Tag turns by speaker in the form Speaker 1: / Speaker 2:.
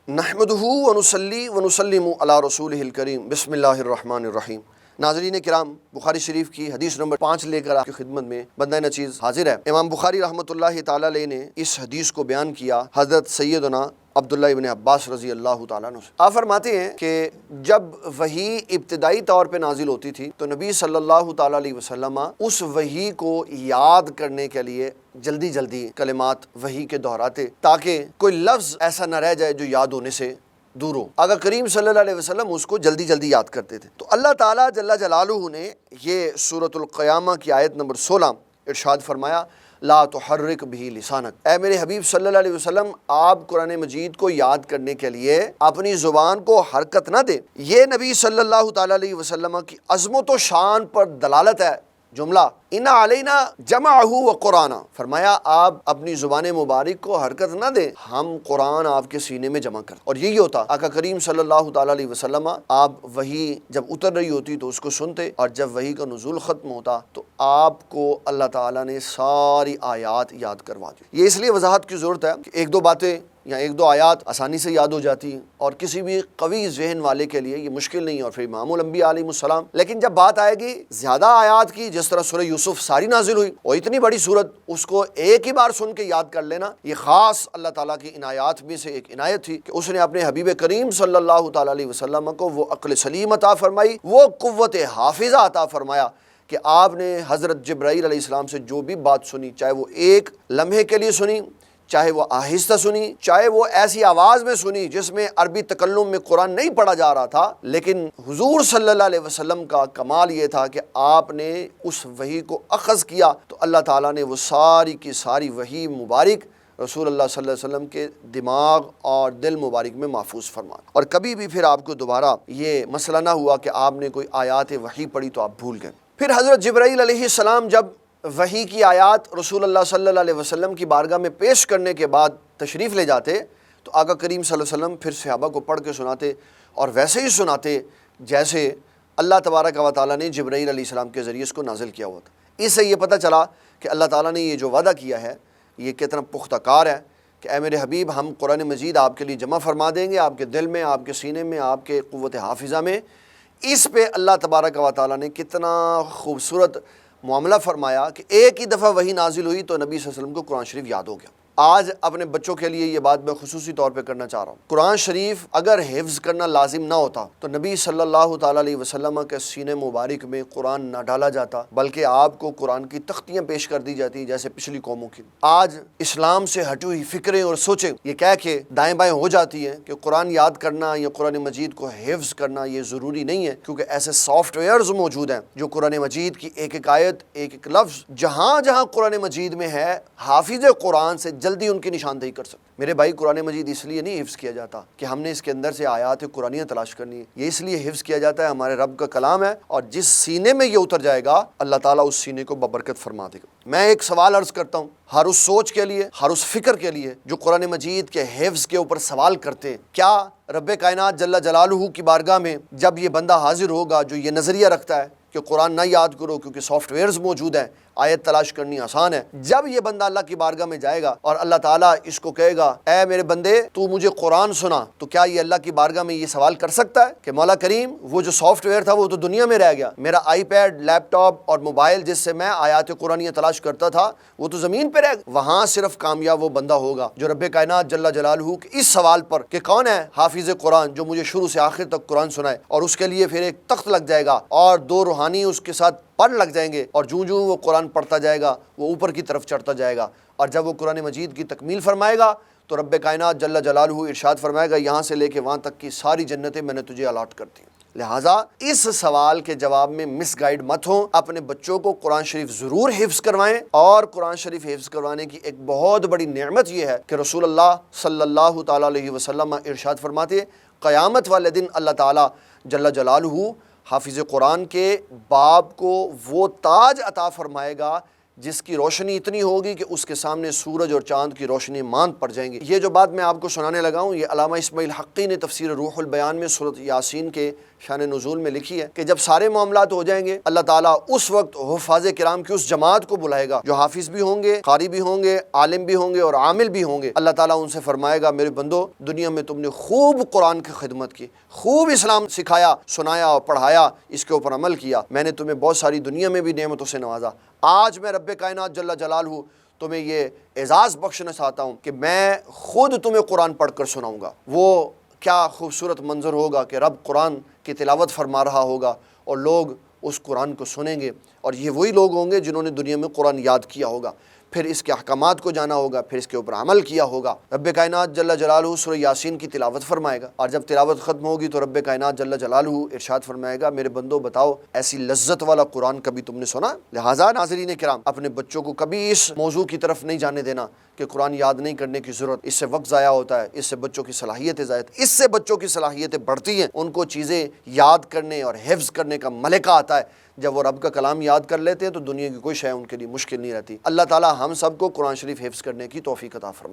Speaker 1: نحمدہ ونصلی ونسلم علی رسولہ الکریم بسم اللہ الرحمن الرحیم۔ ناظرین کرام، بخاری شریف کی حدیث نمبر 5 لے کر آپ کی خدمت میں بندہ نچیز حاضر ہے۔ امام بخاری رحمۃ اللہ تعالی علیہ نے اس حدیث کو بیان کیا حضرت سیدنا عبداللہ ابن عباس رضی اللہ تعالیٰ عنہ سے۔ آپ فرماتے ہیں کہ جب وحی ابتدائی طور پہ نازل ہوتی تھی تو نبی صلی اللہ تعالیٰ علیہ وسلم اس وحی کو یاد کرنے کے لیے جلدی جلدی کلمات وحی کے دہراتے تاکہ کوئی لفظ ایسا نہ رہ جائے جو یاد ہونے سے دور ہو۔ آقا کریم صلی اللہ علیہ وسلم اس کو جلدی جلدی یاد کرتے تھے۔ تو اللہ تعالیٰ جل جلالہ نے یہ سورۃ القیامہ کی آیت نمبر 16 ارشاد فرمایا، لا تحرک بہ لسانک، اے میرے حبیب صلی اللہ علیہ وسلم آپ قرآن مجید کو یاد کرنے کے لیے اپنی زبان کو حرکت نہ دیں۔ یہ نبی صلی اللہ تعالیٰ علیہ وسلم کی عظمت و شان پر دلالت ہے۔ جملہ ان علینا جمعہ و قرآن، فرمایا آپ اپنی زبان مبارک کو حرکت نہ دیں، ہم قرآن آپ کے سینے میں جمع کریں۔ اور یہی ہوتا آقا کریم صلی اللہ تعالیٰ علیہ وسلم، آپ وحی جب اتر رہی ہوتی تو اس کو سنتے، اور جب وحی کا نزول ختم ہوتا تو آپ کو اللہ تعالیٰ نے ساری آیات یاد کروا دی۔ یہ اس لیے وضاحت کی ضرورت ہے کہ ایک دو باتیں یا ایک دو آیات آسانی سے یاد ہو جاتی ہیں، اور کسی بھی قوی ذہن والے کے لیے یہ مشکل نہیں ہے، اور پھر امام الانبیاء علیہ السلام۔ لیکن جب بات آئے گی زیادہ آیات کی، جس طرح سورہ یوسف ساری نازل ہوئی اور اتنی بڑی سورت، اس کو ایک ہی بار سن کے یاد کر لینا، یہ خاص اللہ تعالیٰ کی عنایات میں سے ایک عنایت تھی کہ اس نے اپنے حبیب کریم صلی اللہ تعالیٰ علیہ وسلم کو وہ عقل سلیم عطا فرمائی، وہ قوت حافظہ عطا فرمایا کہ آپ نے حضرت جبرائیل علیہ السلام سے جو بھی بات سنی، چاہے وہ ایک لمحے کے لیے سنی، چاہے وہ آہستہ سنی، چاہے وہ ایسی آواز میں سنی جس میں عربی تکلم میں قرآن نہیں پڑھا جا رہا تھا، لیکن حضور صلی اللہ علیہ وسلم کا کمال یہ تھا کہ آپ نے اس وحی کو اخذ کیا تو اللہ تعالیٰ نے وہ ساری کی ساری وحی مبارک رسول اللہ صلی اللہ علیہ وسلم کے دماغ اور دل مبارک میں محفوظ فرما، اور کبھی بھی پھر آپ کو دوبارہ یہ مسئلہ نہ ہوا کہ آپ نے کوئی آیات وحی پڑھی تو آپ بھول گئے۔ پھر حضرت جبرائیل علیہ السلام جب وحی کی آیات رسول اللہ صلی اللہ علیہ وسلم کی بارگاہ میں پیش کرنے کے بعد تشریف لے جاتے تو آقا کریم صلی اللہ علیہ وسلم پھر صحابہ کو پڑھ کے سناتے، اور ویسے ہی سناتے جیسے اللہ تبارک و تعالیٰ نے جبرائیل علیہ السلام کے ذریعے اس کو نازل کیا ہوا تھا۔ اس سے یہ پتہ چلا کہ اللہ تعالیٰ نے یہ جو وعدہ کیا ہے یہ کتنا پختہ کار ہے کہ اے میرے حبیب ہم قرآن مجید آپ کے لیے جمع فرما دیں گے، آپ کے دل میں، آپ کے سینے میں، آپ کے قوت حافظہ میں۔ اس پہ اللہ تبارک و تعالیٰ نے کتنا خوبصورت معاملہ فرمایا کہ ایک ہی دفعہ وحی نازل ہوئی تو نبی صلی اللہ علیہ وسلم کو قرآن شریف یاد ہو گیا۔ آج اپنے بچوں کے لیے یہ بات میں خصوصی طور پہ کرنا چاہ رہا ہوں، قرآن شریف اگر حفظ کرنا لازم نہ ہوتا تو نبی صلی اللہ تعالیٰ علیہ وسلم کے سینے مبارک میں قرآن نہ ڈالا جاتا، بلکہ آپ کو قرآن کی تختیاں پیش کر دی جاتی جیسے پچھلی قوموں کی۔ آج اسلام سے ہٹی ہوئی فکریں اور سوچیں یہ کہہ کے دائیں بائیں ہو جاتی ہیں کہ قرآن یاد کرنا یا قرآن مجید کو حفظ کرنا یہ ضروری نہیں ہے، کیونکہ ایسے سافٹ ویئرز موجود ہیں جو قرآن مجید کی ایک ایک آیت، ایک ایک لفظ جہاں جہاں قرآن مجید میں ہے حافظ قرآن سے جلدی ان کی نشاندہی کر سکتے۔ میرے بھائی، قرآن مجید اس لیے نہیں حفظ کیا جاتا کہ ہم نے اس کے اندر سے آیات قرآنیاں تلاش کرنی ہے، یہ اس لیے حفظ کیا جاتا ہے ہمارے رب کا کلام ہے، اور جس سینے میں یہ اتر جائے گا اللہ تعالیٰ اس سینے کو ببرکت فرما دے گا۔ میں ایک سوال عرض کرتا ہوں ہر اس سوچ کے لیے، ہر اس فکر کے لیے جو قرآن مجید کے حفظ کے اوپر سوال کرتے ہیں، کیا رب کائنات جل جلالہ کی بارگاہ میں جب یہ بندہ حاضر ہوگا جو یہ نظریہ رکھتا ہے کہ قرآن نہ یاد کرو کیونکہ سافٹ ویئرز موجود ہیں، آیت تلاش کرنی آسان ہے، جب یہ بندہ اللہ کی بارگاہ میں جائے گا اور اللہ تعالیٰ اس کو کہے گا اے میرے بندے تو مجھے قرآن سنا، تو کیا یہ اللہ کی بارگاہ میں یہ سوال کر سکتا ہے کہ مولا کریم وہ جو سافٹ ویئر تھا وہ تو دنیا میں رہ گیا، میرا آئی پیڈ، لیپ ٹاپ اور موبائل جس سے میں آیات قرآنیہ تلاش کرتا تھا وہ تو زمین پہ رہ گیا۔ وہاں صرف کامیاب وہ بندہ ہوگا جو رب کائنات جل جلالہ کے اس سوال پر کہ کون ہے حافظ قرآن جو مجھے شروع سے آخر تک قرآن سنائے، اور اس کے لیے پھر ایک تخت لگ جائے گا اور دو روحانی اس کے ساتھ پڑھ لگ جائیں گے، اور جوں جوں وہ قرآن پڑھتا جائے گا وہ اوپر کی طرف چڑھتا جائے گا، اور جب وہ قرآن مجید کی تکمیل فرمائے گا تو رب کائنات جل جلالہ ارشاد فرمائے گا یہاں سے لے کے وہاں تک کی ساری جنتیں میں نے تجھے الاٹ کر دی۔ لہٰذا اس سوال کے جواب میں مس گائیڈ مت ہوں، اپنے بچوں کو قرآن شریف ضرور حفظ کروائیں، اور قرآن شریف حفظ کروانے کی ایک بہت بڑی نعمت یہ ہے کہ رسول اللہ صلی اللہ تعالیٰ علیہ وسلم ارشاد فرماتے قیامت والے دن اللہ تعالیٰ جل جلالہ حافظ قرآن کے باپ کو وہ تاج عطا فرمائے گا جس کی روشنی اتنی ہوگی کہ اس کے سامنے سورج اور چاند کی روشنی ماند پڑ جائیں گی۔ یہ جو بات میں آپ کو سنانے لگا ہوں، یہ علامہ اسماعیل حقی نے تفسیر روح البیان میں سورۃ یاسین کے شان نزول میں لکھی ہے کہ جب سارے معاملات ہو جائیں گے، اللہ تعالیٰ اس وقت حفاظ کرام کی اس جماعت کو بلائے گا جو حافظ بھی ہوں گے، قاری بھی ہوں گے، عالم بھی ہوں گے اور عامل بھی ہوں گے۔ اللہ تعالیٰ ان سے فرمائے گا، میرے بندو، دنیا میں تم نے خوب قرآن کی خدمت کی، خوب اسلام سکھایا، سنایا اور پڑھایا، اس کے اوپر عمل کیا، میں نے تمہیں بہت ساری دنیا میں بھی نعمتوں سے نوازا، آج میں رب کائنات جل جلالہ تمہیں یہ اعزاز بخشنا چاہتا ہوں کہ میں خود تمہیں قرآن پڑھ کر سناؤں گا۔ وہ کیا خوبصورت منظر ہوگا کہ رب قرآن کی تلاوت فرما رہا ہوگا اور لوگ اس قرآن کو سنیں گے، اور یہ وہی لوگ ہوں گے جنہوں نے دنیا میں قرآن یاد کیا ہوگا، پھر اس کے احکامات کو جانا ہوگا، پھر اس کے اوپر عمل کیا ہوگا۔ رب کائنات جل جلالہ سورہ یاسین کی تلاوت فرمائے گا، اور جب تلاوت ختم ہوگی تو رب کائنات جل جلالہ ارشاد فرمائے گا، میرے بندو بتاؤ ایسی لذت والا قرآن کبھی تم نے سنا؟ لہٰذا ناظرین کرام، اپنے بچوں کو کبھی اس موضوع کی طرف نہیں جانے دینا کہ قرآن یاد نہیں کرنے کی ضرورت، اس سے وقت ضائع ہوتا ہے، اس سے بچوں کی صلاحیتیں اس سے بچوں کی صلاحیتیں بڑھتی ہیں، ان کو چیزیں یاد کرنے اور حفظ کرنے کا ملکہ آتا ہے۔ جب وہ رب کا کلام یاد کر لیتے ہیں تو دنیا کی کوئی شے ان کے لیے مشکل نہیں رہتی۔ اللہ تعالی ہم سب کو قرآن شریف حفظ کرنے کی توفیق عطا فرمائے۔